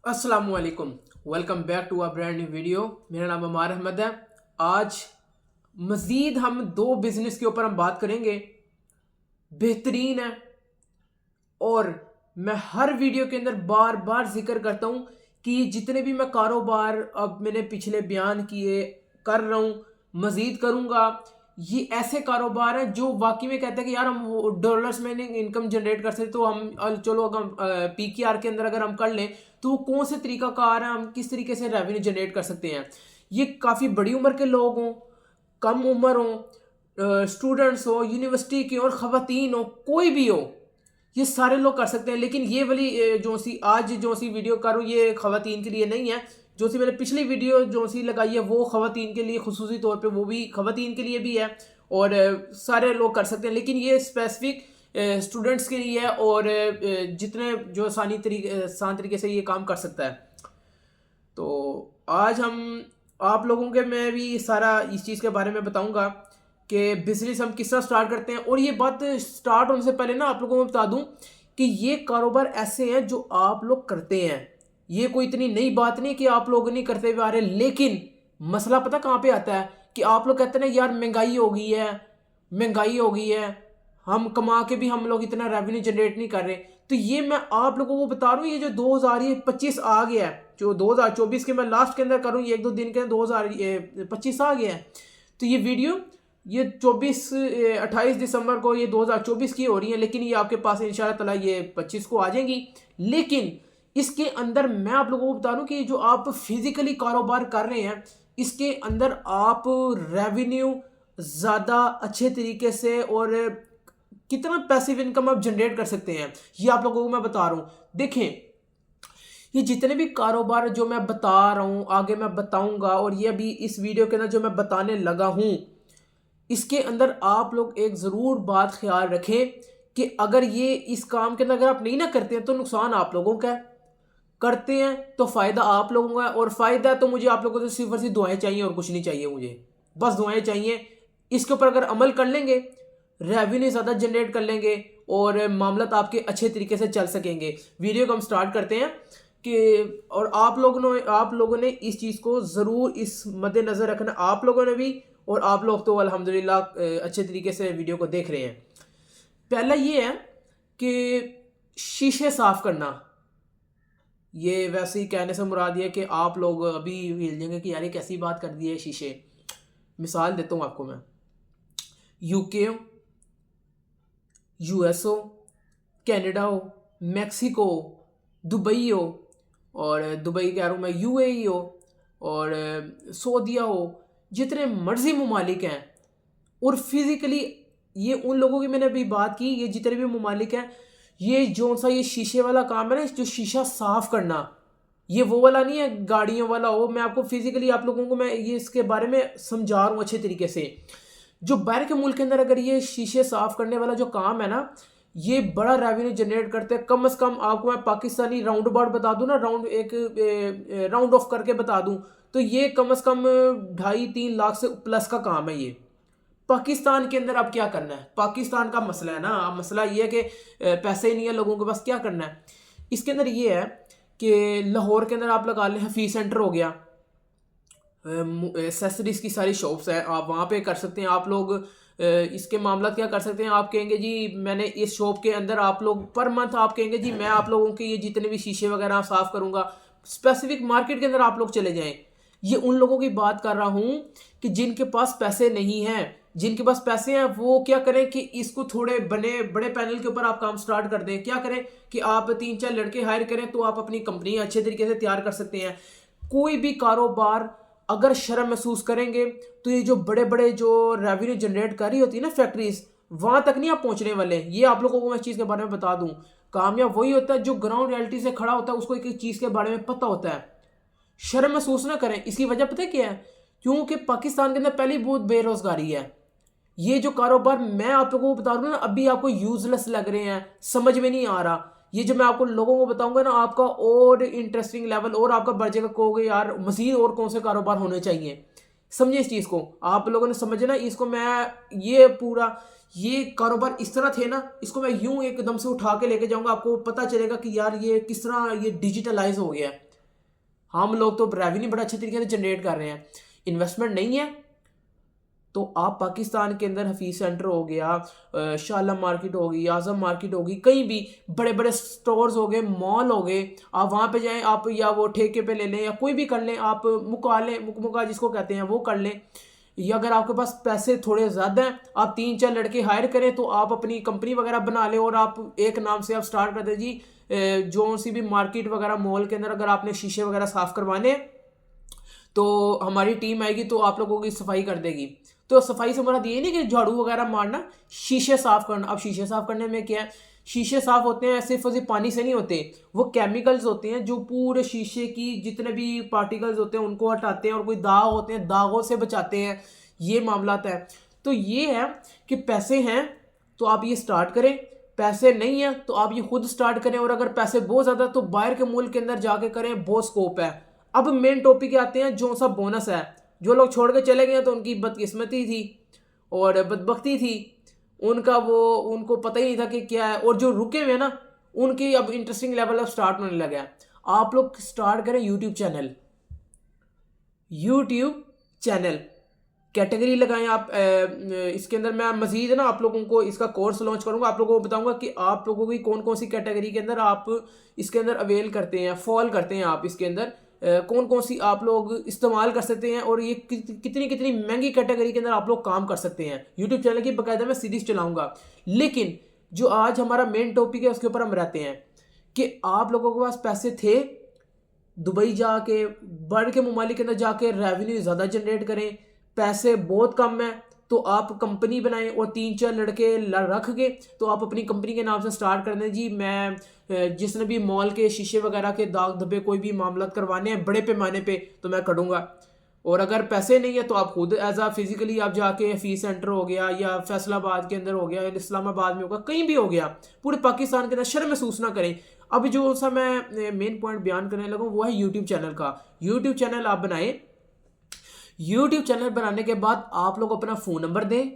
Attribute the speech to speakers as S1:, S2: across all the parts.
S1: अस्सलामुअलैकुम। Welcome back to a brand new video. मेरा नाम अमार अहमद है। आज मज़ीद हम दो बिजनेस के ऊपर हम बात करेंगे। बेहतरीन है और मैं हर वीडियो के अंदर बार बार जिक्र करता हूँ कि जितने भी मैं कारोबार अब मैंने पिछले बयान किए कर रहा हूँ, मज़ीद करूँगा। ये ऐसे कारोबार हैं जो वाकई में कहते हैं कि यार हम वो डॉलर्स में इनकम जनरेट कर सकते, तो हम चलो अगर हम PKR के अंदर अगर हम कर लें तो वो कौन से तरीका कार है, हम किस तरीके से रेवेन्यू जनरेट कर सकते हैं। ये काफ़ी बड़ी उम्र के लोग हों, कम उम्र हो, स्टूडेंट्स हो, यूनिवर्सिटी के और ख़वातीन हो, कोई भी हो, ये सारे लोग कर सकते हैं। लेकिन ये वाली जो सी आज जो सी वीडियो करूँ ये ख़वातीन के लिए नहीं है। जो सी मैंने पिछली वीडियो जो सी लगाई है वो ख़वातीन के लिए खुसूसी तौर पे, वो भी ख़वातीन के लिए भी है और सारे लोग कर सकते हैं। लेकिन ये स्पेसिफिक स्टूडेंट्स के लिए है और जितने जो आसान तरीके से ये काम कर सकता है। तो आज हम आप लोगों के मैं भी सारा इस चीज़ के बारे में बताऊंगा कि बिजनेस हम किस तरह स्टार्ट करते हैं। और ये बात स्टार्ट होने से पहले ना आप लोगों को बता दूं कि ये कारोबार ऐसे हैं जो आप लोग करते हैं। ये कोई इतनी नई बात नहीं कि आप लोग नहीं करते हुए आ रहे। लेकिन मसला पता कहाँ पे आता है कि आप लोग कहते हैं ना यार महंगाई हो गई है, महंगाई हो गई है, हम कमा के भी हम लोग इतना रेवेन्यू जनरेट नहीं कर रहे। तो ये मैं आप लोगों को बता रहा हूँ, ये जो 2025 आ गया है, जो 2024 के मैं लास्ट के अंदर करूँ, ये एक दो दिन के अंदर 2025 आ गया है। तो ये वीडियो ये 28 दिसंबर को ये 2024 की हो रही है, लेकिन ये आपके पास इंशाल्लाह ताला ये 25 को आ जाएंगी। लेकिन इसके अंदर मैं आप लोगों को बता दूं कि जो आप फिजिकली कारोबार कर रहे हैं इसके अंदर आप रेवेन्यू ज़्यादा अच्छे तरीके से और कितना पैसिव इनकम आप जनरेट कर सकते हैं, ये आप लोगों को मैं बता रहा हूँ। देखें, ये जितने भी कारोबार जो मैं बता रहा हूँ आगे मैं बताऊंगा, और ये अभी इस वीडियो के अंदर जो मैं बताने लगा हूँ इसके अंदर आप लोग एक ज़रूर बात ख्याल रखें कि अगर ये इस काम के अंदर अगर आप नहीं ना करते हैं तो नुकसान आप लोगों का है, करते हैं तो फ़ायदा आप लोगों का है। और फ़ायदा तो मुझे आप लोगों से सिर्फ और सिर्फ दुआएं चाहिए और कुछ नहीं चाहिए, मुझे बस दुआएं चाहिए। इसके ऊपर अगर अमल कर लेंगे, रेवेन्यू ज़्यादा जनरेट कर लेंगे और मामला आपके अच्छे तरीके से चल सकेंगे। वीडियो को हम स्टार्ट करते हैं कि और आप लोगों ने इस चीज़ को ज़रूर इस मद्देनज़र रखना, आप लोगों ने भी, और आप लोग तो अल्हम्दुलिल्लाह अच्छे तरीके से वीडियो को देख रहे हैं। पहला ये है कि शीशे साफ़ करना। ये वैसे ही कहने से मुराद ये कि आप लोग अभी हिल जाएंगे कि यार ये कैसी बात कर दी है शीशे। मिसाल देता हूँ आपको मैं, UK हो, US हो, कनाडा हो, मैक्सिको हो, दुबई हो, और दुबई कह रहा हूँ मैं, UAE हो, और सऊदीया हो, जितने मर्जी ममालिक हैं। और फिज़िकली ये उन लोगों की मैंने अभी बात की, ये जितने भी ममालिक हैं, ये जो सा ये शीशे वाला काम है ना, जो शीशा साफ़ करना, ये वो वाला नहीं है गाड़ियों वाला हो। मैं आपको फिज़िकली आप लोगों को मैं ये इसके बारे में समझा रहा हूँ अच्छे तरीके से। जो बाहर के मुल्क के अंदर अगर ये शीशे साफ़ करने वाला जो काम है ना, ये बड़ा रेवेन्यू जनरेट करते हैं। कम से कम आपको मैं पाकिस्तानी राउंड अबाउट बता दूं ना, राउंड ऑफ करके बता दूं, तो ये कम से कम 2.5-3 लाख से प्लस का काम है ये। पाकिस्तान के अंदर अब क्या करना है, पाकिस्तान का मसला है ना, अब मसला ये है कि पैसे ही नहीं है लोगों के पास, क्या करना है। इसके अंदर ये है कि लाहौर के अंदर आप लगा लें हफीज़ सेंटर हो गया, एसेसरीज़ की सारी शॉप्स है, आप वहाँ पे कर सकते हैं। आप लोग इसके मामला क्या कर सकते हैं, आप कहेंगे जी मैंने इस शॉप के अंदर आप लोग पर मंथ आप कहेंगे जी मैं आप लोगों के ये जितने भी शीशे वगैरह साफ़ करूँगा। स्पेसिफिक मार्केट के अंदर आप लोग चले जाएँ। ये उन लोगों की बात कर रहा हूँ कि जिनके पास पैसे नहीं हैं। जिनके पास पैसे हैं वो क्या करें कि इसको थोड़े बने बड़े पैनल के ऊपर आप काम स्टार्ट कर दें। क्या करें कि आप 3-4 लड़के हायर करें तो आप अपनी कंपनी अच्छे तरीके से तैयार कर सकते हैं। कोई भी कारोबार अगर शर्म महसूस करेंगे तो ये जो बड़े बड़े जो रेवेन्यू जनरेट कर रही होती है ना फैक्ट्रीज, वहां तक नहीं आप पहुंचने वाले। ये आप लोगों को मैं इस चीज़ के बारे में बता दूं, कामयाब वही होता है जो ग्राउंड रियलिटी से खड़ा होता है, उसको एक एक चीज़ के बारे में पता होता है। शर्म महसूस ना करें। इसकी वजह पता है क्या है, क्योंकि पाकिस्तान के अंदर पहली बहुत बेरोजगारी है। ये जो कारोबार मैं आप लोगों को बता रहा हूँ ना, अभी आपको यूजलेस लग रहे हैं, समझ में नहीं आ रहा। ये जो मैं आपको लोगों को बताऊंगा ना, आपका और इंटरेस्टिंग लेवल और आपका बढ़ जाएगा, कहोगे यार मजीद और कौन से कारोबार होने चाहिए। समझे इस चीज़ को, आप लोगों ने समझना इसको। मैं ये पूरा ये कारोबार इस तरह थे ना, इसको मैं यूं एकदम से उठा के लेके जाऊंगा, आपको पता चलेगा कि यार ये किस तरह ये डिजिटलाइज हो गया है। हम लोग तो रेवेन्यू बड़ा अच्छे तरीके से जनरेट कर रहे हैं, इन्वेस्टमेंट नहीं है। तो आप पाकिस्तान के अंदर हफीज़ सेंटर हो गया, शाला मार्केट हो गई, आज़म मार्केट हो गई, कहीं भी बड़े बड़े स्टोर्स हो गए, मॉल हो गए, आप वहाँ पे जाएं, आप या वो ठेके पे ले लें या कोई भी कर लें, आप मुका लें, मुका जिसको कहते हैं वो कर लें। या अगर आपके पास पैसे थोड़े ज़्यादा हैं, आप 3-4 लड़के हायर करें तो आप अपनी कंपनी वगैरह बना लें और आप एक नाम से आप स्टार्ट कर दें जी। जो सी भी मार्केट वगैरह मॉल के अंदर अगर आपने शीशे वगैरह साफ़ करवाने हैं तो हमारी टीम आएगी तो आप लोगों की सफाई कर देगी। तो सफाई से मुराद ये नहीं कि झाड़ू वगैरह मारना, शीशे साफ करना। अब शीशे साफ करने में क्या है, शीशे साफ होते हैं सिर्फ और सिर्फ पानी से नहीं होते, वो केमिकल्स होते हैं जो पूरे शीशे की जितने भी पार्टिकल्स होते हैं उनको हटाते हैं और कोई दाग होते हैं दागों से बचाते हैं, ये मामला है। तो ये है कि पैसे हैं तो आप ये स्टार्ट करें, पैसे नहीं है तो आप ये खुद स्टार्ट करें, और अगर पैसे बहुत ज़्यादा तो बाहर के मुल्क के अंदर जाके करें, बहुत स्कोप है। अब मेन टॉपिक आते हैं जो सा बोनस है। जो लोग छोड़ के चले गए तो उनकी बदकिस्मती थी और बदबख्ती थी, उनको पता ही नहीं था कि क्या है। और जो रुके हुए ना उनकी अब इंटरेस्टिंग लेवल अब स्टार्ट होने लगा है। आप लोग स्टार्ट करें यूट्यूब चैनल कैटेगरी लगाएं आप। इसके अंदर मैं मजीद ना आप लोगों को इसका कोर्स लॉन्च करूंगा, आप लोगों को बताऊंगा कि आप लोगों की कौन कौन सी कैटेगरी के अंदर आप इसके अंदर अवेल करते हैं, फॉल करते हैं, आप इसके अंदर कौन कौन सी आप लोग इस्तेमाल कर सकते हैं और ये कितनी कितनी महंगी कैटेगरी के अंदर आप लोग काम कर सकते हैं। यूट्यूब चैनल की बाकायदा मैं सीरीज चलाऊंगा। लेकिन जो आज हमारा मेन टॉपिक है उसके ऊपर हम रहते हैं कि आप लोगों के पास पैसे थे, दुबई जाके बढ़ के ममालिक के अंदर जाके रेवेन्यू ज़्यादा जनरेट करें, पैसे बहुत कम है तो आप कंपनी बनाएं और 3-4 लड़के रख के तो आप अपनी कंपनी के नाम से स्टार्ट कर दें जी। मैं जिसने भी मॉल के शीशे वगैरह के दाग धब्बे कोई भी मामला करवाने हैं बड़े पैमाने पे तो मैं करूँगा। और अगर पैसे नहीं है तो आप खुद एज आ फिजिकली आप जाके हफीज़ सेंटर हो गया या फैसलाबाद के अंदर हो गया या इस्लामाबाद में होगा, कहीं भी हो गया, पूरे पाकिस्तान के अंदर शर्म महसूस ना करें। अब जो सा मैं मेन पॉइंट बयान करने लगा वो है यूट्यूब चैनल का। यूट्यूब चैनल आप बनाएं। यूट्यूब चैनल बनाने के बाद आप लोग अपना फ़ोन नंबर दें,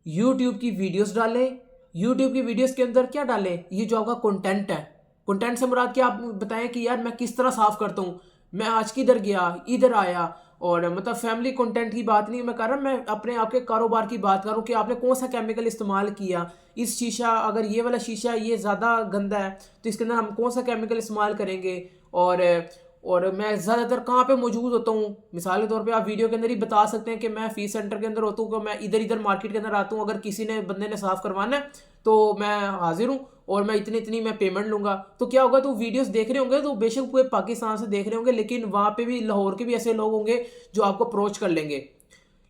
S1: यूट्यूब की वीडियोस डालें। यूट्यूब की वीडियोस के अंदर क्या डालें, ये जो आपका कंटेंट है, कंटेंट से मुराद क्या आप बताएं कि यार मैं किस तरह साफ़ करता हूँ, मैं आज किधर गया इधर आया। और मतलब फैमिली कंटेंट की बात नहीं मैं कर रहा, मैं अपने आपके कारोबार की बात करूँ कि आपने कौन सा केमिकल इस्तेमाल किया। इस शीशा अगर ये वाला शीशा ये ज़्यादा गंदा है तो इसके अंदर हम कौन सा केमिकल इस्तेमाल करेंगे। और मैं ज़्यादातर कहाँ पे मौजूद होता हूँ, मिसाल के तौर पे आप वीडियो के अंदर ही बता सकते हैं कि मैं फीस सेंटर के अंदर होता हूँ, कि मैं इधर इधर मार्केट के अंदर आता हूँ, अगर किसी ने बंदे ने साफ़ करवाना है तो मैं हाजिर हूँ और मैं इतनी मैं पेमेंट लूँगा। तो क्या होगा, तो वीडियोस देख रहे होंगे तो बेशक पूरे पाकिस्तान से देख रहे होंगे, लेकिन वहाँ पे भी लाहौर के भी ऐसे लोग होंगे जो आपको अप्रोच कर लेंगे।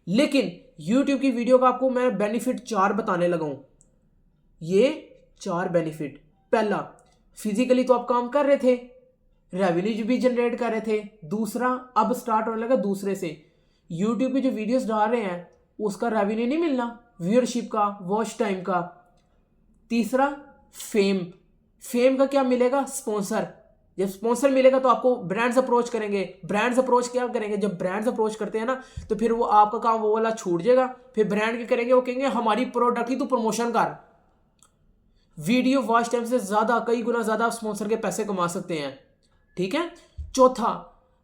S1: लेकिन यूट्यूब की वीडियो का आपको मैं बेनिफिट 4 बताने लगा हूँ। ये 4 बेनिफिट, पहला फिजिकली तो आप काम कर रहे थे, रेवेन्यू भी जनरेट कर रहे थे। दूसरा अब स्टार्ट होने लगा दूसरे से, यूट्यूब पे जो वीडियोस डाल रहे हैं उसका रेवेन्यू नहीं मिलना, व्यूअरशिप का, वॉच टाइम का। तीसरा फेम का क्या मिलेगा, स्पॉन्सर। जब स्पॉन्सर मिलेगा तो आपको ब्रांड्स अप्रोच करेंगे। ब्रांड्स अप्रोच क्या करेंगे, जब ब्रांड्स अप्रोच करते हैं ना तो फिर वो आपका काम वो वाला छूट जाएगा। फिर ब्रांड क्या करेंगे, वो कहेंगे हमारी प्रोडक्ट ही तो प्रमोशन कर। वीडियो वॉच टाइम से ज़्यादा, कई गुना ज़्यादा स्पॉन्सर के पैसे कमा सकते हैं। ठीक है। चौथा,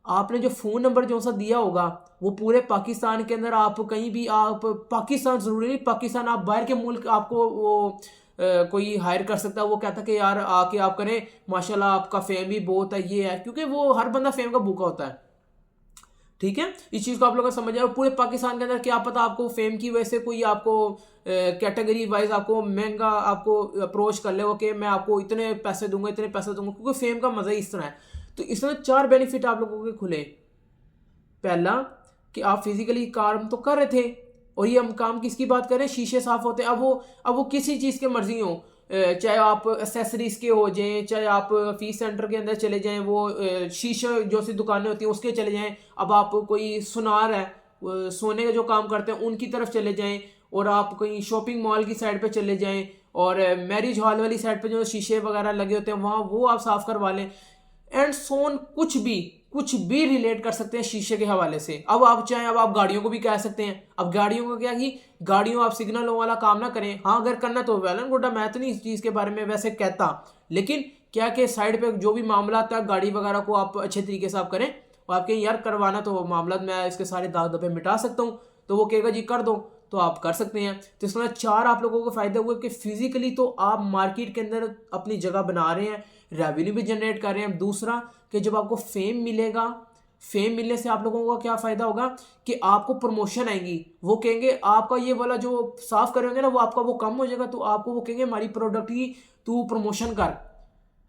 S1: आपने जो फ़ोन नंबर जो सा दिया होगा वो पूरे पाकिस्तान के अंदर आप कहीं भी, आप पाकिस्तान ज़रूरी नहीं, पाकिस्तान आप बाहर के मुल्क आपको वो कोई हायर कर सकता है। वो कहता है कि यार आके आप करें, माशाल्लाह आपका फेम भी बहुत है, ये है, क्योंकि वो हर बंदा फेम का भूखा होता है। ठीक है, इस चीज़ को आप लोग समझ जाओ। पूरे पाकिस्तान के अंदर क्या पता आपको फेम की वजह से कोई आपको कैटेगरी वाइज आपको महंगा आपको अप्रोच कर ले, ओके मैं आपको इतने पैसे दूंगा इतने पैसे दूंगा, क्योंकि फेम का मज़ा ही इस तरह है। तो इसमें 4 बेनिफिट आप लोगों के खुले। पहला कि आप फिजिकली काम तो कर रहे थे, और ये हम काम किसकी बात करें, शीशे साफ होते हैं। अब वो किसी चीज़ के मर्जी हो, चाहे आप एसेसरीज के हो जाएं, चाहे आप फीस सेंटर के अंदर चले जाएं, वो शीशे जो सी दुकानें होती हैं उसके चले जाएं। अब आप कोई सुनार है, सोने का जो काम करते हैं उनकी तरफ चले जाएं, और आप कहीं शॉपिंग मॉल की साइड पे चले जाएं, और मैरिज हॉल वाली साइड पे जो शीशे वगैरह लगे होते हैं वहाँ वो आप साफ़ करवा लें। एंड सोन कुछ भी रिलेट कर सकते हैं शीशे के हवाले से। अब आप चाहें, अब आप गाड़ियों को भी कह सकते हैं। अब गाड़ियों का क्या कि गाड़ियों आप सिग्नलों वाला काम ना करें। हाँ अगर करना तो वेल एंड गुड, मैं तो नहीं इस चीज़ के बारे में वैसे कहता, लेकिन क्या कि साइड पे जो भी मामला आता है गाड़ी वगैरह को आप अच्छे तरीके से आप करें, और आपके यार करवाना तो मामला मैं इसके सारे दाग धब्बे मिटा सकता हूँ, तो वो कहेगा जी कर दो, तो आप कर सकते हैं। तो इसमें 4 आप लोगों को फायदे हुए कि फिजिकली तो आप मार्केट के अंदर अपनी जगह बना रहे हैं, रेवेन्यू भी जनरेट कर रहे हैं। दूसरा कि जब आपको फेम मिलेगा, फेम मिलने से आप लोगों का क्या फ़ायदा होगा कि आपको प्रमोशन आएंगी, वो कहेंगे आपका ये वाला जो साफ करेंगे ना वो आपका वो कम हो जाएगा, तो आपको वो कहेंगे हमारी प्रोडक्ट की तू प्रमोशन कर,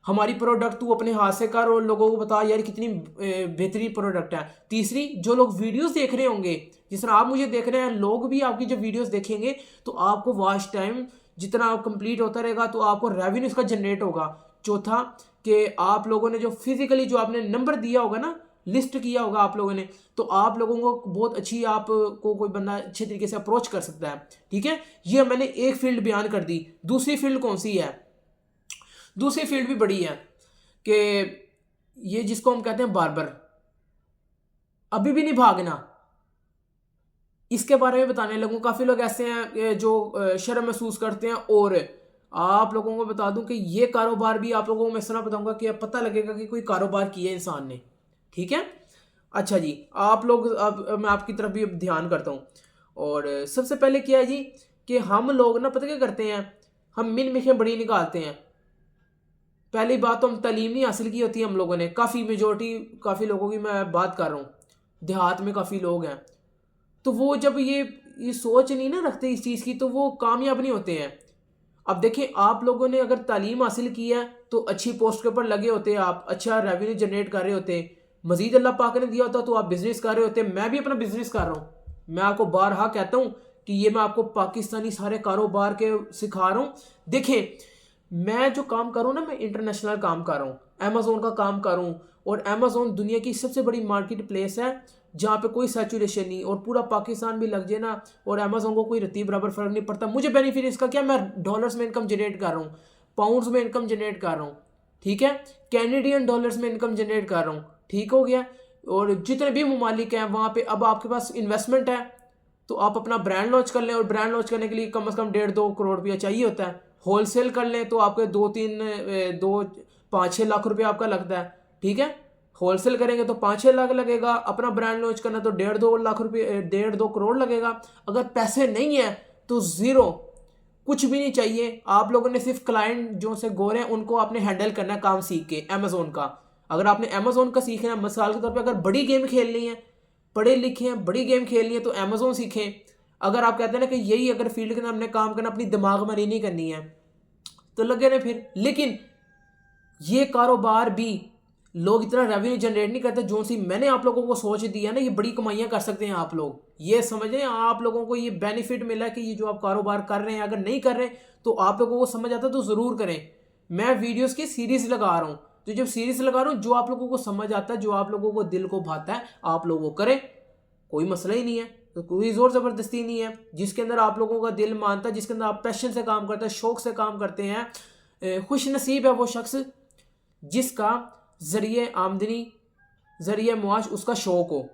S1: हमारी प्रोडक्ट तू अपने हाथ से कर और लोगों को बता यार कितनी बेहतरीन प्रोडक्ट है। तीसरी, जो लोग वीडियोस देख रहे होंगे, जिस तरह आप मुझे देख रहे हैं, लोग भी आपकी जब वीडियोस देखेंगे तो आपको वॉच टाइम जितना कंप्लीट होता रहेगा तो आपको रेवेन्यू इसका जनरेट होगा। चौथा कि आप लोगों ने जो फिजिकली जो आपने नंबर दिया होगा ना, लिस्ट किया होगा आप लोगों ने, तो आप लोगों को बहुत अच्छी आपको कोई बंदा अच्छे तरीके से अप्रोच कर सकता है। ठीक है, ये मैंने एक फील्ड बयान कर दी। दूसरी फील्ड कौन सी है? दूसरी फील्ड भी बड़ी है कि ये जिसको हम कहते हैं बार्बर, अभी भी नहीं भागना, इसके बारे में बताने लगूं। काफ़ी लोग ऐसे हैं जो शर्म महसूस करते हैं, और आप लोगों को बता दूं कि ये कारोबार भी आप लोगों को मैं इस तरह बताऊंगा कि अब पता लगेगा कि कोई कारोबार किया है इंसान ने। ठीक है, अच्छा जी, आप लोग अब मैं आपकी तरफ भी अब ध्यान करता हूँ। और सबसे पहले क्या है जी कि हम लोग ना पता क्या करते हैं, हम मिन मिखें बड़ी निकालते हैं। पहली बात तो हम तालीम नहीं हासिल की होती है हम लोगों ने, काफ़ी मेजोरिटी काफ़ी लोगों की मैं बात कर रहा हूँ, देहात में काफ़ी लोग हैं, तो वो जब ये सोच नहीं ना रखते इस चीज़ की तो वो कामयाब नहीं होते हैं। अब देखिए, आप लोगों ने अगर तालीम हासिल की है तो अच्छी पोस्ट के ऊपर लगे होते, आप अच्छा रेवेन्यू जनरेट कर रहे होते, मजीद अल्लाह पाक ने दिया होता तो आप बिजनेस कर रहे होते। मैं भी अपना बिजनेस कर रहा हूँ, मैं आपको बारहा कहता हूँ कि ये मैं आपको पाकिस्तानी सारे कारोबार के सिखा रहा हूँ। देखें, मैं जो काम करूँ ना, मैं इंटरनेशनल काम कर रहा हूँ, अमेज़ोन का काम करूँ, और अमेज़ोन दुनिया की सबसे बड़ी मार्केट प्लेस है जहाँ पे कोई सैचुरेशन नहीं, और पूरा पाकिस्तान भी लग जाए ना और अमेज़ोन को कोई रत्ती बराबर फ़र्क नहीं पड़ता। मुझे बेनिफिट इसका क्या, मैं डॉलर्स में इनकम जनरेट कर रहा हूँ, पाउंड्स में इनकम जनरेट कर रहा हूँ, ठीक है, कैनेडियन डॉलर्स में इनकम जनरेट कर रहा हूँ, ठीक हो गया। और जितने भी ममालिक हैं वहाँ पे अब आपके पास इन्वेस्टमेंट है तो आप अपना ब्रांड लॉन्च कर लें, और ब्रांड लॉन्च करने के लिए कम से कम 1.5-2 करोड़ रुपया चाहिए होता है। होलसेल कर लें तो आपके 2-5-6 लाख रुपया आपका लगता है। ठीक है, होलसेल करेंगे तो 5-6 लाख लगेगा, अपना ब्रांड लॉन्च करना तो 1.5-2 लाख रुपये 1.5-2 करोड़ लगेगा। अगर पैसे नहीं है तो ज़ीरो, कुछ भी नहीं चाहिए। आप लोगों ने सिर्फ क्लाइंट जो से गोरे हैं उनको आपने हैंडल करना है काम सीख के अमेज़ोन का। अगर आपने अमेज़ोन का सीखना है, मिसाल के तौर पे अगर बड़ी गेम खेलनी है, पढ़े लिखे हैं, बड़ी गेम खेलनी है तो अमेज़ोन सीखें। अगर आप कहते हैं ना कि यही अगर फील्ड के अंदर हमने काम करना, अपनी दिमाग मरी नहीं करनी है, तो लगे रहे फिर। लेकिन ये कारोबार भी लोग इतना रेवेन्यू जनरेट नहीं करते जो सी मैंने आप लोगों को सोच दी है ना, ये बड़ी कमाइयाँ कर सकते हैं आप लोग। ये समझ लें, आप लोगों को ये बेनिफिट मिला कि ये जो आप कारोबार कर रहे हैं, अगर नहीं कर रहे तो आप लोगों को समझ आता तो ज़रूर करें। मैं वीडियोस की सीरीज़ लगा रहा हूँ, तो जब सीरीज़ लगा रहा हूँ जो आप लोगों को समझ आता है, जो आप लोगों को दिल को भाता है, आप लोग वो करें, कोई मसला ही नहीं है, तो कोई ज़ोर ज़बरदस्ती नहीं है। जिसके अंदर आप लोगों का दिल मानता है, जिसके अंदर आप पैशन से काम करते हैं, शौक़ से काम करते हैं, खुश नसीब है वो शख्स जिसका ज़रिए आमदनी, ज़रिए मुआश उसका शौक़ हो।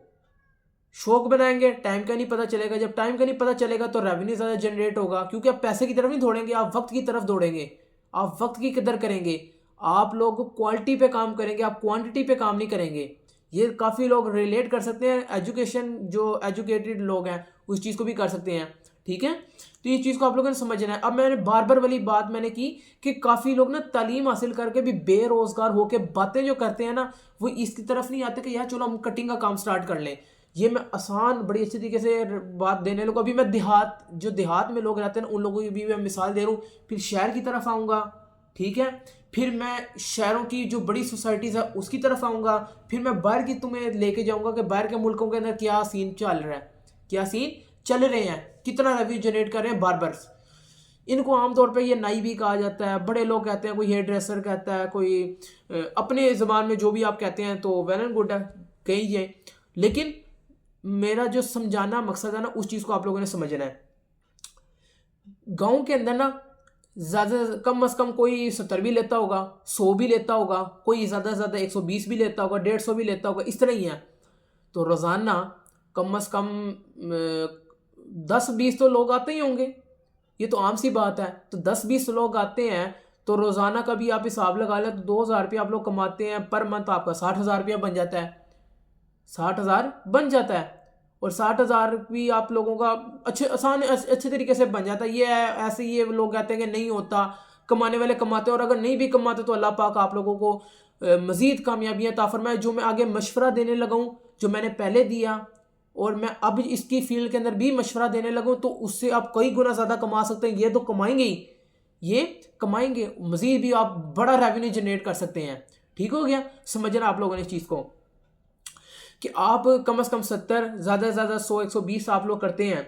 S1: शौक़ बनाएंगे, टाइम का नहीं पता चलेगा, जब टाइम का नहीं पता चलेगा तो रेवेन्यू ज़्यादा जनरेट होगा, क्योंकि आप पैसे की तरफ नहीं दौड़ेंगे, आप वक्त की तरफ दौड़ेंगे, आप वक्त की कदर करेंगे, आप लोग क्वालिटी पे काम करेंगे, आप क्वांटिटी पे काम नहीं करेंगे। ये काफ़ी लोग रिलेट कर सकते हैं, एजुकेशन जो एजुकेटेड लोग हैं उस चीज़ को भी कर सकते हैं। ठीक है, तो ये चीज़ को आप लोगों ने समझना है। अब मैंने बार वाली बात मैंने की कि काफ़ी लोग ना तालीम हासिल करके भी बेरोज़गार होकर बातें जो करते हैं ना, वो इसकी तरफ नहीं आते कि यार चलो हम कटिंग का काम स्टार्ट कर लें। ये मैं आसान बड़ी अच्छी तरीके से बात देने लोगों, अभी मैं देहात में लोग रहते हैं ना उन लोगों की भी मैं मिसाल दे रहा हूँ, फिर शहर की तरफ आऊँगा, ठीक है, फिर मैं शहरों की जो बड़ी सोसाइटीज़ है उसकी तरफ आऊँगा, फिर मैं बाहर की तुम्हें लेके जाऊँगा कि बाहर के मुल्कों के अंदर क्या सीन चल रहा है, क्या सीन चल रहे हैं, कितना रेवेन्यू जनरेट कर रहे हैं बार्बर्स। इनको आमतौर पे ये नाई भी कहा जाता है, बड़े लोग कहते हैं, कोई हेयर ड्रेसर कहता है, कोई अपने ज़बान में जो भी आप कहते हैं, तो वेल एंड गुड है, कहिए। लेकिन मेरा जो समझाना मकसद है ना, उस चीज़ को आप लोगों ने समझना है। गाँव के अंदर ना ज़्यादा कम से कम कोई 70 भी लेता होगा, 100 भी लेता होगा, कोई ज़्यादा से ज़्यादा 120 भी लेता होगा, 150 भी लेता होगा, इस तरह ही है। तो रोज़ाना कम से कम 10-20 तो लोग आते ही होंगे, ये तो आम सी बात है। तो 10-20 लोग आते हैं तो रोज़ाना का भी आप हिसाब लगा लें तो 2,000 रुपये आप लोग कमाते हैं पर मंथ, आपका 60,000 रुपया बन जाता है, 60,000 बन जाता है। और 60,000 भी आप लोगों का अच्छे तरीके से बन जाता है। ये ऐसे ये लोग कहते हैं कि नहीं होता, कमाने वाले कमाते हैं, और अगर नहीं भी कमाते तो अल्लाह पाक आप लोगों को मज़ीद कामयाबियाँ अता फरमाए। जो मैं आगे मशवरा देने लगा हूँ, जो मैंने पहले दिया और मैं अब इसकी फील्ड के अंदर भी मशवरा देने लगा हूँ, तो उससे आप कई गुना ज़्यादा कमा सकते हैं। ये तो कमाएंगे ही, ये कमाएंगे, मज़ीद भी आप बड़ा रेवेन्यू जनरेट कर सकते हैं। ठीक हो गया, समझना आप लोगों ने इस चीज़ को कि आप कम से कम 70, ज़्यादा से ज़्यादा 100 120 आप लोग करते हैं।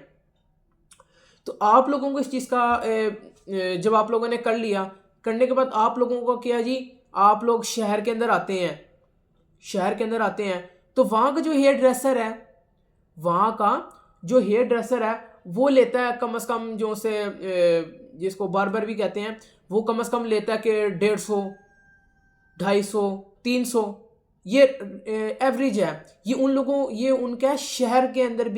S1: तो आप लोगों को इस चीज़ का जब आप लोगों ने कर लिया, करने के बाद आप लोगों को क्या जी, आप लोग शहर के अंदर आते हैं, शहर के अंदर आते हैं तो वहाँ का जो हेयर ड्रेसर है, वहाँ का जो हेयर ड्रेसर है वो लेता है कम से कम, जो से जिसको बार्बर भी कहते हैं, वो कम से कम लेता है कि 150, 250, 300, ये एवरेज है। ये उन लोगों, ये उनका शहर के अंदर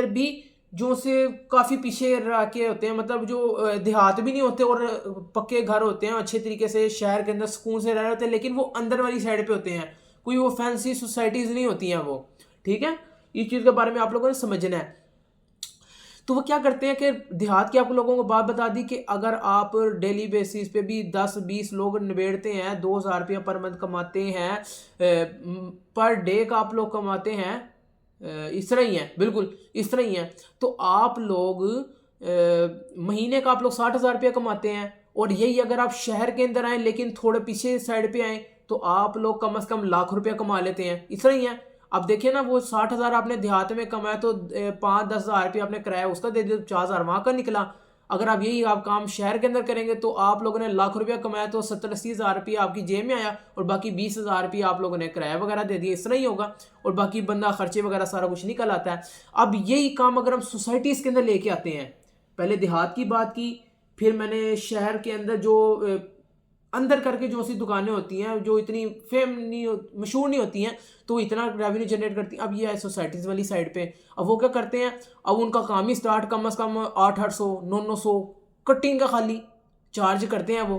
S1: भी जो से काफ़ी पीछे रह के होते हैं, मतलब जो देहात भी नहीं होते और पक्के घर होते हैं, अच्छे तरीके से शहर के अंदर सुकून से रह रहे होते हैं, लेकिन वो अंदर वाली साइड पे होते हैं, कोई वो फैंसी सोसाइटीज़ नहीं होती हैं वो। ठीक है, इस चीज़ के बारे में आप लोगों ने समझना है। तो वो क्या करते हैं कि देहात की आप लोगों को बात बता दी कि अगर आप डेली बेसिस पे भी 10-20 लोग निबेड़ते हैं, 2,000 रुपया पर मंथ कमाते हैं, पर डे का आप लोग कमाते हैं, इस तरह ही है, बिल्कुल इस तरह ही है। तो आप लोग महीने का आप लोग 60,000 रुपया कमाते हैं, और यही अगर आप शहर के अंदर आए लेकिन थोड़े पीछे साइड पे आए तो आप लोग कम से कम लाख रुपया कमा लेते हैं। इस तरह ही है। अब देखिए ना, वो 60,000 आपने देहात में कमाया तो 5-10 हज़ार रुपया आपने किराया उसका दे दिया, 4,000 वहाँ का निकला। अगर आप यही आप काम शहर के अंदर करेंगे तो आप लोगों ने लाख रुपया कमाया तो 70-80 हज़ार रुपया आपकी जेब में आया, और बाकी 20,000 रुपया आप लोगों ने किराया वगैरह दे दिया। इस तरह ही होगा, और बाकी बंदा खर्चे वगैरह सारा कुछ निकल आता है। अब यही काम अगर हम सोसाइटीज़ के अंदर लेके आते हैं, पहले देहात की बात की, फिर मैंने शहर के अंदर जो अंदर करके जो सी दुकानें होती हैं जो इतनी मशहूर नहीं होती हैं, तो इतना रेवेन्यू जनरेट करती हैं। अब ये है सोसाइटीज़ वाली साइड पे। अब वो क्या करते हैं, अब उनका काम ही स्टार्ट कम से कम 800 900 कटिंग का खाली चार्ज करते हैं वो।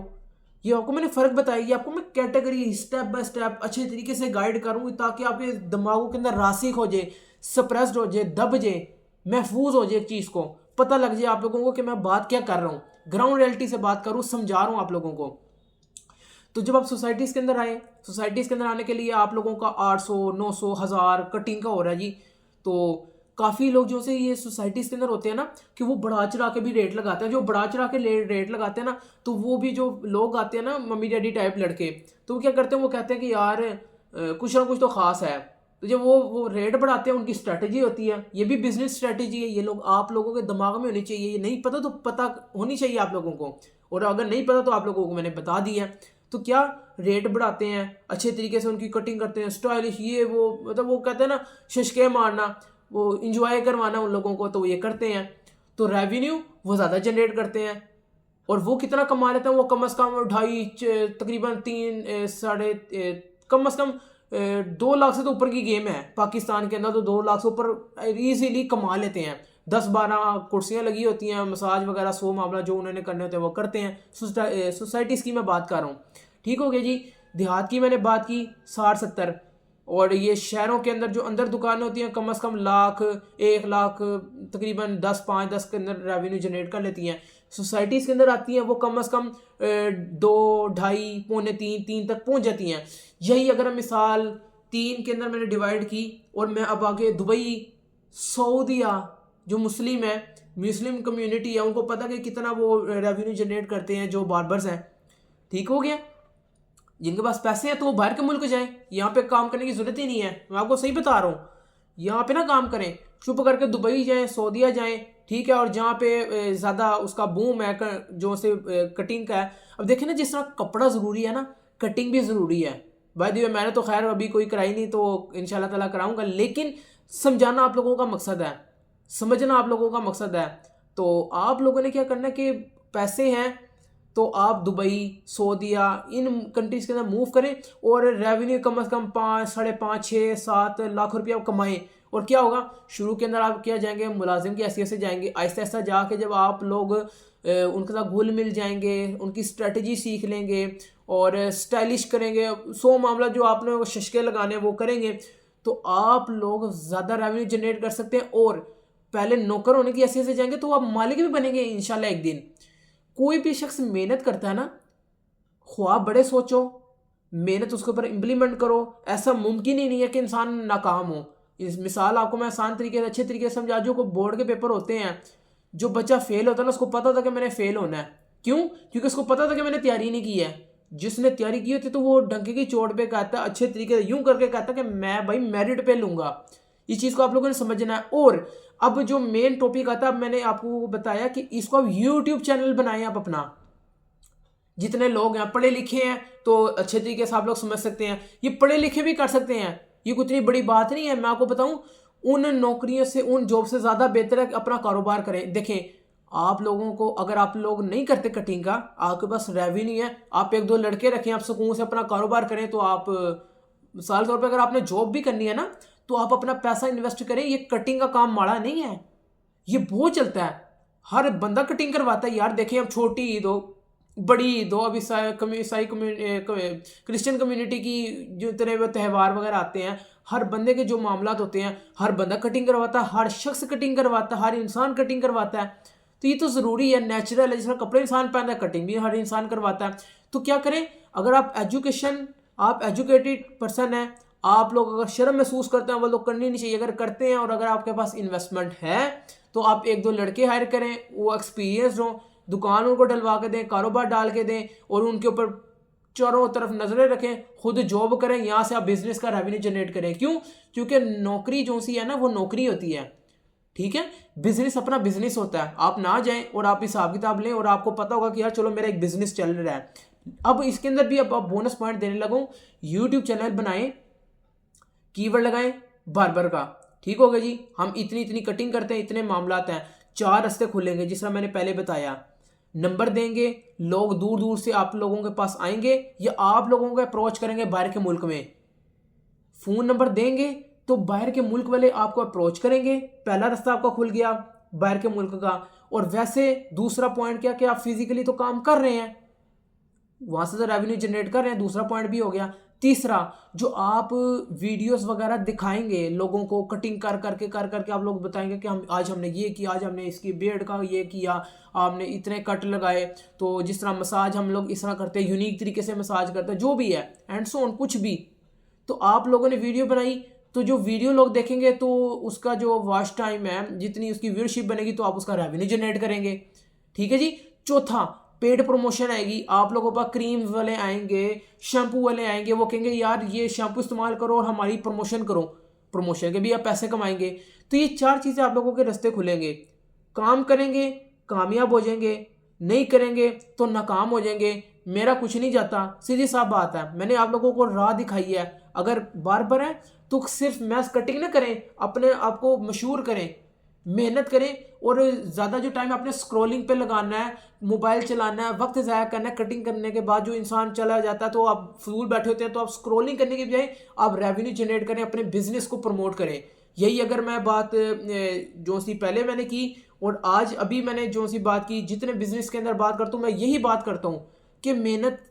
S1: ये आपको मैंने फ़र्क बताया, ये आपको मैं कैटेगरी स्टेप बाय स्टेप अच्छे तरीके से गाइड करूँगी, ताकि आपके दिमागों के अंदर रासिक हो जाए, सप्रेस्ड हो जाए, दब जाए, महफूज हो जाए, एक चीज़ को पता लग जाए आप लोगों को कि मैं बात क्या कर रहा हूँ, ग्राउंड रियलिटी से बात करूँ, समझा रहा हूँ आप लोगों को। तो जब आप सोसाइटीज़ के अंदर आए, सोसाइटीज़ के अंदर आने के लिए आप लोगों का 800 900 1000 कटिंग का हो रहा है जी। तो काफ़ी लोग जो से ये सोसाइटीज़ के अंदर होते हैं ना, कि वो बढ़ा चढ़ा के भी रेट लगाते हैं। जो बढ़ा चढ़ा के रेट लगाते हैं ना, तो वो भी जो लोग आते हैं ना, मम्मी डैडी टाइप लड़के, तो वो क्या करते हैं, वो कहते हैं कि यार कुछ ना कुछ तो ख़ास है। तो जब वो रेट बढ़ाते हैं, उनकी स्ट्रैटेजी होती है, ये भी बिजनेस स्ट्रैटेजी है। ये लोग आप लोगों के दिमाग में होनी चाहिए, ये नहीं पता तो पता होनी चाहिए आप लोगों को, और अगर नहीं पता तो आप लोगों को मैंने बता दिया। तो क्या रेट बढ़ाते हैं, अच्छे तरीके से उनकी कटिंग करते हैं, स्टाइलिश, ये वो, मतलब वो कहते हैं ना शशके मारना, वो इंजॉय करवाना उन लोगों को, तो वो ये करते हैं। तो रेवेन्यू वो ज़्यादा जनरेट करते हैं। और वो कितना कमा लेते हैं, वो कम से कम 2.5 तकरीबन 3 साढ़े कम से कम 2 लाख से तो ऊपर की गेम है पाकिस्तान के अंदर। तो 2 लाख से ऊपर ईजीली कमा लेते हैं। 10-12 कुर्सियाँ लगी होती हैं, मसाज वगैरह 100 मामला जो उन्होंने करने होते हैं वो करते हैं। सोसाइटीज़ की मैं बात कर रहा हूँ। ठीक हो गया जी। देहात की मैंने बात की 60-70, और ये शहरों के अंदर जो अंदर दुकानें होती हैं कम से कम लाख 1 लाख तकरीबन 5-10 के अंदर रेवेन्यू जनरेट कर लेती हैं। सोसाइटीज़ के अंदर आती हैं वो कम से कम 2, 2.5, पौने 3 तक पहुंच जाती हैं। यही अगर हम मिसाल 3 के अंदर मैंने डिवाइड की, और मैं अब आगे दुबई, सऊदीया, जो मुस्लिम है, मुस्लिम कम्युनिटी है, उनको पता कि कितना वो रेवेन्यू जनरेट करते हैं जो बार्बर्स हैं। ठीक हो गया। जिनके पास पैसे हैं तो वो बाहर के मुल्क जाएं, यहाँ पे काम करने की ज़रूरत ही नहीं है। मैं आपको सही बता रहा हूँ, यहाँ पे ना काम करें, चुप करके दुबई जाएं, सऊदीया जाएं। ठीक है। और जहाँ पे ज़्यादा उसका बूम है जो से कटिंग का है। अब देखें ना, जिस तरह कपड़ा ज़रूरी है ना, कटिंग भी ज़रूरी है। भाई दी मैंने तो खैर अभी कोई कराई नहीं, तो इंशाल्लाह ताला कराऊंगा, लेकिन समझाना आप लोगों का मकसद है, समझना आप लोगों का मकसद है। तो आप लोगों ने क्या करना है कि पैसे हैं तो आप दुबई, सऊदीया, इन कंट्रीज़ के अंदर मूव करें, और रेवेन्यू कम से कम 5, 5.5, 6, 7 लाख रुपया आप कमाएं। और क्या होगा, शुरू के अंदर आप क्या जाएंगे, मुलाजिम की हैसियत से जाएंगे। आहिस्ता आहिस्ता जाके जब आप लोग उनके साथ घुल मिल जाएंगे, उनकी स्ट्रेटजी सीख लेंगे और स्टाइलिश करेंगे, 100 मामला जो आपने शशके लगाने वो करेंगे, तो आप लोग ज़्यादा रेवेन्यू जनरेट कर सकते हैं। और पहले नौकर होने की ऐसे जाएंगे तो आप मालिक भी बनेंगे इंशाल्लाह एक दिन। कोई भी शख्स मेहनत करता है ना, ख्वाब बड़े सोचो, मेहनत उसके ऊपर इम्प्लीमेंट करो, ऐसा मुमकिन ही नहीं है कि इंसान नाकाम हो। इस मिसाल आपको मैं आसान तरीके से अच्छे तरीके से समझा, जो को बोर्ड के पेपर होते हैं, जो बच्चा फेल होता है ना, उसको पता था कि मैंने फेल होना है। क्यों? क्योंकि उसको पता था कि मैंने तैयारी नहीं की है। जिसने तैयारी की होती तो वो डंके की चोट पे कहता है, अच्छे तरीके से यूं करके कहता कि मैं भाई मेरिट पे लूंगा। इस चीज़ को आप लोगों ने समझना है। और अब जो मेन टॉपिक आता है, अब मैंने आपको बताया कि इसको आप यूट्यूब चैनल बनाएं आप अपना। जितने लोग हैं पढ़े लिखे हैं तो अच्छे तरीके से आप लोग समझ सकते हैं, ये पढ़े लिखे भी कर सकते हैं, ये कोई इतनी बड़ी बात नहीं है। मैं आपको बताऊं, उन नौकरियों से, उन जॉब से ज़्यादा बेहतर है कि अपना कारोबार करें। देखें, आप लोगों को, अगर आप लोग नहीं करते कटिंग का, आपके पास रेवेन्यू है, आप 1-2 लड़के रखें, आप सुकून से अपना कारोबार करें, तो आप मिसाल तौर पर अगर आपने जॉब भी करनी है ना, तो आप अपना पैसा इन्वेस्ट करें। ये कटिंग का काम माड़ा नहीं है, ये बहुत चलता है, हर बंदा कटिंग करवाता है यार। देखें, अब छोटी ईद हो, बड़ी ईद हो, अब ईसाई क्रिश्चियन कम्युनिटी की जो इतने वो त्यौहार वगैरह आते हैं, हर बंदे के जो मामलात होते हैं, हर बंदा कटिंग करवाता है, हर शख्स कटिंग करवाता है, हर इंसान कटिंग करवाता है। तो ये तो ज़रूरी है, नेचुरल है। जिस तरह कपड़े इंसान पहनता है, कटिंग भी हर इंसान करवाता है। तो क्या करें, अगर आप एजुकेटेड पर्सन हैं, आप लोग अगर शर्म महसूस करते हैं, वो लोग करनी नहीं चाहिए। अगर करते हैं और अगर आपके पास इन्वेस्टमेंट है, तो आप 1-2 लड़के हायर करें, वो एक्सपीरियंस हो, दुकान उनको डलवा के दें, कारोबार डाल के दें, और उनके ऊपर चारों तरफ नजरें रखें, खुद जॉब करें, यहाँ से आप बिजनेस का रेवेन्यू जनरेट करें। क्यों? क्योंकि नौकरी जो सी है ना, वो नौकरी होती है, ठीक है। बिजनेस अपना बिजनेस होता है। आप ना जाएं और आप हिसाब किताब लें और आपको पता होगा कि यार चलो मेरा एक बिजनेस चल रहा है। अब इसके अंदर भी अब बोनस पॉइंट देने लगूं, यूट्यूब चैनल बनाएं, कीवर्ड लगाएं बार्बर का, ठीक होगा जी। हम इतनी इतनी कटिंग करते हैं, इतने मामलात हैं, 4 रास्ते खुलेंगे जिस तरह मैंने पहले बताया। नंबर देंगे, लोग दूर दूर से आप लोगों के पास आएंगे या आप लोगों को अप्रोच करेंगे बाहर के मुल्क में। फोन नंबर देंगे तो बाहर के मुल्क वाले आपको अप्रोच करेंगे, पहला रास्ता आपका खुल गया बाहर के मुल्क का। और वैसे दूसरा पॉइंट क्या कि आप फिजिकली तो काम कर रहे हैं, वहां से तो रेवेन्यू जनरेट कर रहे हैं, दूसरा पॉइंट भी हो गया। तीसरा, जो आप वीडियोस वगैरह दिखाएंगे लोगों को, कटिंग कर करके आप लोग बताएंगे कि हम आज हमने ये किया, आज हमने इसकी बियर्ड का ये किया, आपने इतने कट लगाए, तो जिस तरह मसाज हम लोग इस तरह करते हैं, यूनिक तरीके से मसाज करते हैं, जो भी है एंड सो ऑन, कुछ भी। तो आप लोगों ने वीडियो बनाई, तो जो वीडियो लोग देखेंगे तो उसका जो वॉच टाइम है, जितनी उसकी व्यूअरशिप बनेगी, तो आप उसका रेवेन्यू जनरेट करेंगे, ठीक है जी। चौथा, पेड प्रमोशन आएगी। आप लोगों पर क्रीम वाले आएंगे, शैम्पू वाले आएंगे, वो कहेंगे यार ये शैम्पू इस्तेमाल करो और हमारी प्रमोशन करो, प्रमोशन के भी आप पैसे कमाएंगे। तो ये 4 चीज़ें आप लोगों के रास्ते खुलेंगे। काम करेंगे कामयाब हो जाएंगे, नहीं करेंगे तो नाकाम हो जाएंगे। मेरा कुछ नहीं जाता, सीधी साफ बात है। मैंने आप लोगों को राह दिखाई है। अगर बार्बर है तो सिर्फ मैस कटिंग ना करें, अपने आप को मशहूर करें, मेहनत करें, और ज़्यादा जो टाइम आपने स्क्रॉलिंग पे लगाना है, मोबाइल चलाना है, वक्त ज़ाया करना है, कटिंग करने के बाद जो इंसान चला जाता है तो आप फजूल बैठे होते हैं, तो आप स्क्रॉलिंग करने के बजाय आप रेवेन्यू जनरेट करें, अपने बिजनेस को प्रमोट करें। यही अगर मैं बात जो सी पहले मैंने की और आज अभी मैंने जो सी बात की, जितने बिजनेस के अंदर बात करता हूँ, मैं यही बात करता हूँ कि मेहनत,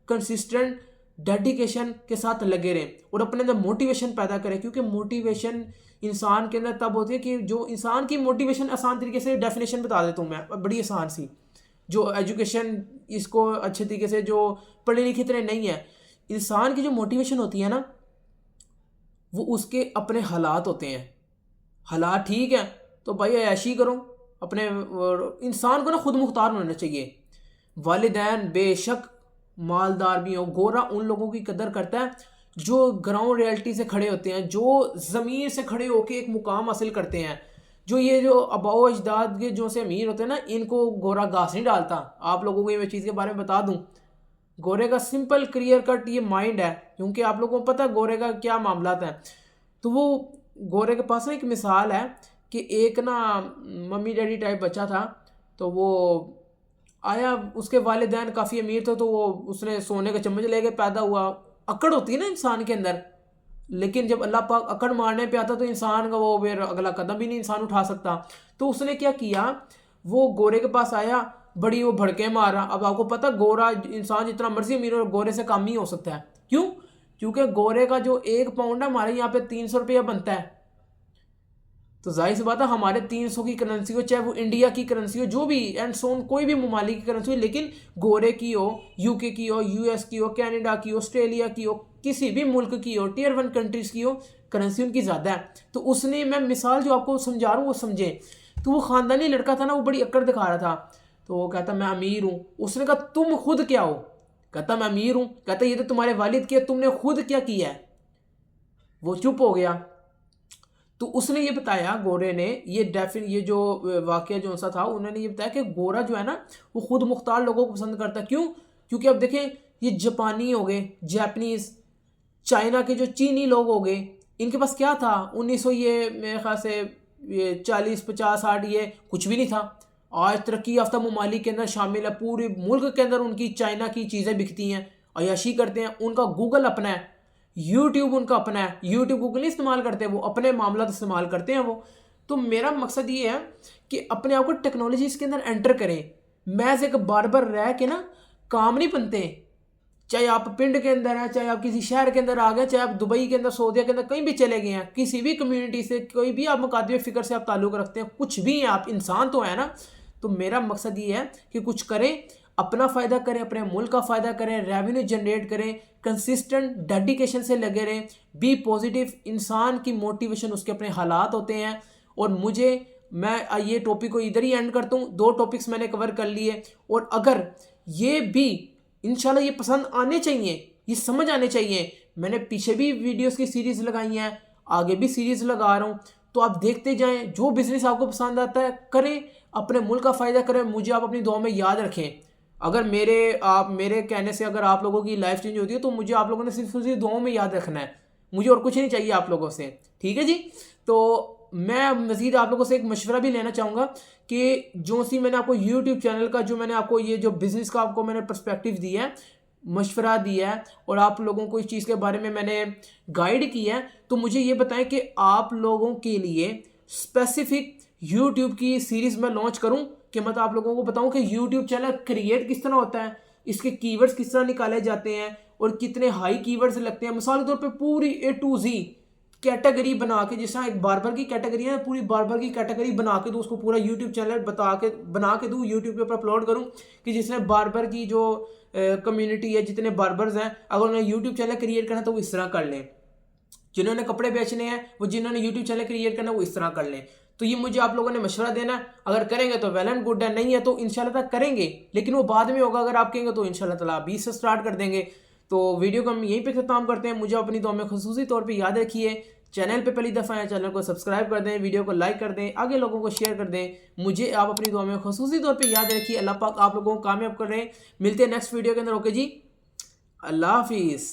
S1: कंसिस्टेंट, डेडिकेशन के साथ लगे रहें और अपने अंदर मोटिवेशन पैदा करें। क्योंकि मोटिवेशन इंसान के अंदर तब होती है कि जो इंसान की मोटिवेशन, आसान तरीके से डेफिनेशन बता देता हूँ मैं, बड़ी आसान सी, जो एजुकेशन इसको अच्छे तरीके से, जो पढ़े लिखे इतने नहीं है, इंसान की जो मोटिवेशन होती है ना, वो उसके अपने हालात होते हैं। हालात ठीक है तो भाई ऐशी करो अपने। इंसान को ना खुद मुख्तार होना चाहिए। वालिदैन बेशक मालदार भी हो, गोरा उन लोगों की कदर करता है जो ग्राउंड रियलिटी से खड़े होते हैं, जो ज़मीन से खड़े होकर एक मुकाम हासिल करते हैं। जो ये जो अबाओ अजदाद के जो से अमीर होते हैं ना, इनको गोरा घास नहीं डालता। आप लोगों को ये चीज़ के बारे में बता दूं, गोरे का सिंपल क्लियर कट ये माइंड है, क्योंकि आप लोगों को पता है गोरे का क्या मामला है। तो वो गोरे के पास ना एक मिसाल है कि एक ना मम्मी डैडी टाइप बच्चा था, तो वो आया, उसके वालिदैन काफ़ी अमीर थे, तो वो उसने सोने का चम्मच लेके पैदा हुआ। अकड़ होती है ना इंसान के अंदर, लेकिन जब अल्लाह पाक अकड़ मारने पे आता तो इंसान का वो फिर अगला कदम भी नहीं इंसान उठा सकता। तो उसने क्या किया, वो गोरे के पास आया, बड़ी वो भड़के मार रहा। अब आपको पता गोरा इंसान जितना मर्जी अमीर और गोरे से कम ही हो सकता है। क्यों? क्योंकि गोरे का जो 1 पाउंड है हमारे यहाँ पे 300 रुपया बनता है। तो जाहिर सी बात है हमारे 300 की करेंसी हो, चाहे वो इंडिया की करेंसी हो, जो भी एंड सोन कोई भी ममालिक की करेंसी हो, लेकिन गोरे की हो, यूके की हो, यूएस की हो, कनाडा की हो, ऑस्ट्रेलिया की हो, किसी भी मुल्क की हो, टियर 1 कंट्रीज की हो, करेंसी उनकी ज़्यादा है। तो उसने, मैं मिसाल जो आपको समझा रहा हूँ वो समझे। तो वो ख़ानदानी लड़का था ना, वो बड़ी अक्ड़ दिखा रहा था। तो वो कहता मैं अमीर हूँ। उसने कहा तुम खुद क्या हो? कहता मैं अमीर हूँ। कहता ये तो तुम्हारे वालिद किया, तुमने खुद क्या किया है? वो चुप हो गया। तो उसने ये बताया, गोरे ने ये जो वाकया जो सा था, उन्होंने ये बताया कि गोरा जो है ना वो खुद मुख्तार लोगों को पसंद करता है। क्यों? क्योंकि अब देखें, ये जापानी हो गए, जापानीज, चाइना के जो चीनी लोग हो गए, इनके पास क्या था 1900 ये मेरे ख्याल से ये 40 50 60 ये कुछ भी नहीं था। आज तरक्की याफ्ता ममालिक के अंदर शामिल है, पूरे मुल्क के अंदर उनकी चाइना की चीज़ें बिकती हैं, अयाशी करते हैं। उनका गूगल अपना है, यूट्यूब उनका अपना है। यूट्यूब गूगल नहीं इस्तेमाल करते, वो अपने मामला इस्तेमाल करते हैं वो। तो मेरा मकसद ये है कि अपने आप को टेक्नोलॉजी इसके अंदर एंटर करें। महज एक बार रह के ना काम नहीं बनते। चाहे आप पिंड के अंदर हैं, चाहे आप किसी शहर के अंदर आ गए, चाहे आप दुबई के अंदर, सऊदीया के अंदर कहीं भी चले गए हैं, किसी भी कम्युनिटी से, कोई भी आप मुकादमे फ़िक्र से आप ताल्लुक़ रखते हैं, कुछ भी हैं, आप इंसान तो है ना। तो मेरा मकसद ये है कि कुछ करें, अपना फ़ायदा करें, अपने मुल्क का फ़ायदा करें, रेवेन्यू जनरेट करें, कंसिस्टेंट डेडिकेशन से लगे रहें, बी पॉजिटिव। इंसान की मोटिवेशन उसके अपने हालात होते हैं। और मैं ये टॉपिक को इधर ही एंड करता हूँ। 2 टॉपिक्स मैंने कवर कर लिए, और अगर ये भी इंशाल्लाह ये पसंद आने चाहिए, ये समझ आने चाहिए। मैंने पीछे भी वीडियोस की सीरीज़ लगाई हैं, आगे भी सीरीज़ लगा रहा हूँ। तो आप देखते जाएं, जो बिज़नेस आपको पसंद आता है करें, अपने मुल्क का फ़ायदा करें। मुझे आप अपनी दुआ में याद रखें। अगर मेरे कहने से अगर आप लोगों की लाइफ चेंज होती है, तो मुझे आप लोगों ने सिर्फ उसी दुआओं में याद रखना है। मुझे और कुछ नहीं चाहिए आप लोगों से, ठीक है जी। तो मैं मज़ीद आप लोगों से एक मशवरा भी लेना चाहूँगा कि जो सी मैंने आपको यूट्यूब चैनल का, जो मैंने आपको ये जो बिज़नेस का आपको मैंने पर्सपेक्टिव दिया है, मशवरा दिया है, और आप लोगों को इस चीज़ के बारे में मैंने गाइड किया है, तो मुझे ये बताएं कि आप लोगों के लिए स्पेसिफिक यूट्यूब की सीरीज़ मैं लॉन्च करूं, कि मतलब आप लोगों को बताऊं कि यूट्यूब चैनल क्रिएट किस तरह होता है, इसके कीवर्ड्स किस तरह निकाले जाते हैं, और कितने हाई कीवर्ड्स लगते हैं। मिसाल के तौर पे पूरी A to Z कैटेगरी बना के, जिस तरह एक बार्बर की कैटेगरी है, पूरी बार्बर की कैटेगरी बना के दूँ, उसको पूरा यूट्यूब चैनल बना के दूँ, यूट्यूब के ऊपर अपलोड करूँ, कि जिसने बार्बर की जो कम्युनिटी है, जितने बार्बर्स हैं, अगर उन्हें यूट्यूब चैनल क्रिएट करना तो वो इस तरह कर लें। जिन्होंने कपड़े बेचने हैं, वो जिन्होंने यूट्यूब चैनल क्रिएट करना वो इस तरह कर लें। तो ये मुझे आप लोगों ने मशवरा देना है। अगर करेंगे तो वेल एंड गुड है, नहीं है तो इंशाल्लाह तक करेंगे, लेकिन वो बाद में होगा। अगर आप कहेंगे तो इंशाल्लाह ताला 20 से स्टार्ट कर देंगे। तो वीडियो को हम यहीं पे खत्म करते हैं। मुझे अपनी दुआ में खुसूसी तौर पे याद रखिए, चैनल पे पहली दफ़ा है, चैनल को सब्सक्राइब कर दें, वीडियो को लाइक कर दें, आगे लोगों को शेयर कर दें। मुझे आप अपनी दुआ में खुसूसी तौर पे याद रखिए। अल्लाह पाक आप लोगों को कामयाब कर रहे हैं। मिलते हैं नेक्स्ट वीडियो के अंदर। ओके जी, अल्लाह हाफिज़।